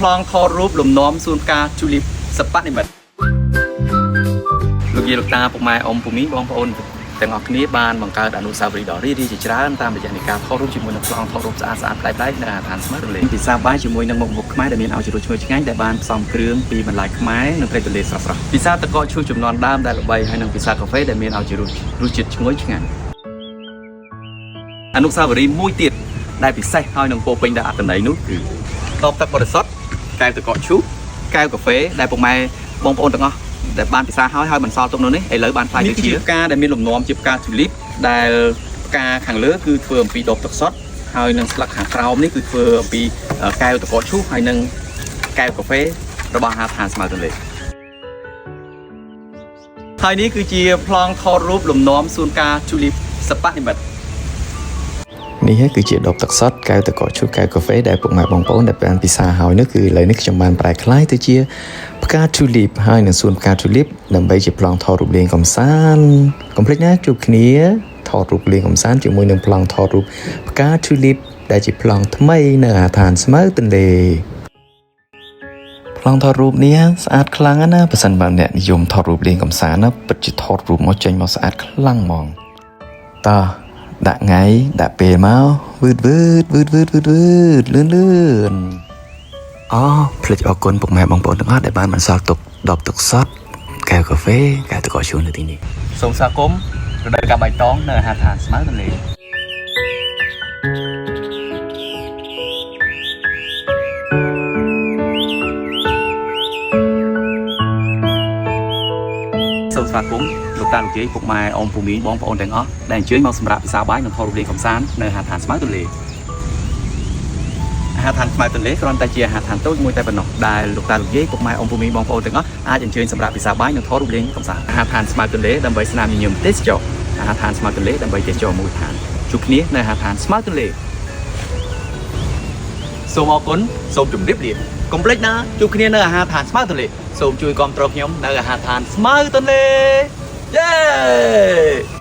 ប្លង់ថតរូបលំនាំសួនផ្កាជូលីបសប្បនិមិត្តលោកយាយលោកតាពុកម៉ែអ៊ំពូមីបងប្អូនទាំងអស់គ្នាបានបង្កើតអនុស្សាវរីយ៍ដ៏រីករាយជាច្រើនតាមរយៈនៃការថតរូបជាមួយនឹងប្លង់ថតរូបស្អាតៗប្លែកៗនៅអាឋានស្មើរលេងពិសាបាយជាមួយនឹងមុខម្ហូបខ្មែរដែលមានឲ្យជ្រុលឈ្ងុយឆ្ងាញ់ដែលបានផ្សំគ្រឿងពីបន្លែខ្មែរនិងត្រីទន្លេស្រស់ៗពិសាទឹកកកឈូសចំនួនដើមដែលល្បីហើយនិងពិសាកាហ្វេដែលមានឲ្យជ្រុលរសជាតិឈ្ងុយឆ្ងាញ់អនុស្សាវរីយ៍មួយទៀតដែលពិសេសហើយនឹងពោពេញដោយអត្ថន័យនោះគឺតបទឹកបរិសុទ្ធកែវទឹកកកឈូសកែវកាហ្វេដែលពុកម៉ែបងប្អូនទាំងអស់ដែលបានពិសាហើយបន្សល់ទុកនោះនេះឥឡូវបានផ្លាយទៅជាផ្កាដែលមានលំនាំជាផ្កាទូលីបដែលផ្កាខាងលើគឺធ្វើអំពីដបទឹកសុទ្ធហើយនឹងស្លឹកខាងក្រោមនេះគឺធ្វើអំពីកែវទឹកកកឈូសហើយនឹងកែវកាហ្វេរបស់អាហារស្មើទន្លេហើយនេះគឺជាប្លង់ថតរូបលំនាំសួនផ្កាទូលីបសប្បនិមិត្តនេះគឺជាដបទឹកសុទ្ធកែវទឹកកកឈូសកែវកាហ្វេដែលពុកម៉ែបងប្អូនដែលបានពិសាហើយនោះគឺឥឡូវនេះខ្ញុំបានប្រែក្លាយទៅជាផ្កាទូលីបហើយនឹងសួនផ្កាទូលីបដើម្បីជាប្លង់ថតរូបលេងកំសាន្តកុំភ្លេចណាជួបគ្នាថតរូបលេងកំសាន្តជាមួយនឹងប្លង់ថតរូបផ្កាទូលីបដែលជាប្លង់ថ្មីនៅអាឋានស្មើទន្លេប្លង់ថតរូបនេះស្អាតខ្លាំងណាស់បើសិនបើអ្នកនិយមថតរូបលេងកំសាន្តណាពិតជាថតរូបមកចេញមកស្អាតខ្លាំងហ្មងតោះដាក់ថ្ងៃដាក់ពេលមកវឺតលឿនអូភ្លេចអរគុណពុកម៉ែបងប្អូនទាំងអស់ដែលបានបន្សល់ទុកដបទឹកសុទ្ធកែវកាហ្វេកែវទឹកកកឈូសនៅទីនេះសូមស្វាគមន៍រដូវកាលបៃតងនៅអាហារឋានស្មើទន្លេសូមស្វាគមន៍លោកតាលោកយាយពុកម៉ែអ៊ំពូមីងបងប្អូនទាំងអស់ដែលអញ្ជើញមកសម្រាប់ពិសាបាយនិងថតរូបលេងកម្សាន្តនៅអាហារឋានស្មើទន្លេអាហារឋានស្មើទន្លេគ្រាន់តែជាអាហារឋានតូចមួយតែប៉ុណ្ណោះដែលលោកតាលោកយាយពុកម៉ែអ៊ំពូមីងបងប្អូនទាំងអស់អាចអញ្ជើញសម្រាប់ពិសាបាយនិងថតរូបលេងកម្សាន្តអាហារឋានស្មើទន្លេដើម្បីស្នាមញញឹមទេសចរអាហារឋានស្មើទន្លេដើម្បីទេសចរមូលដ្ឋានជួបគ្នានៅអាហារឋានស្មើទន្លេសូមអរគុណសូមជម្រាបលាកុំភ្លេចណាជួបគ្នានៅអាហារឋានស្មើទន្លេសូមជួយគាំទ្រខ្ញុំនៅអាហារឋានស្មើទន្លេ Yay!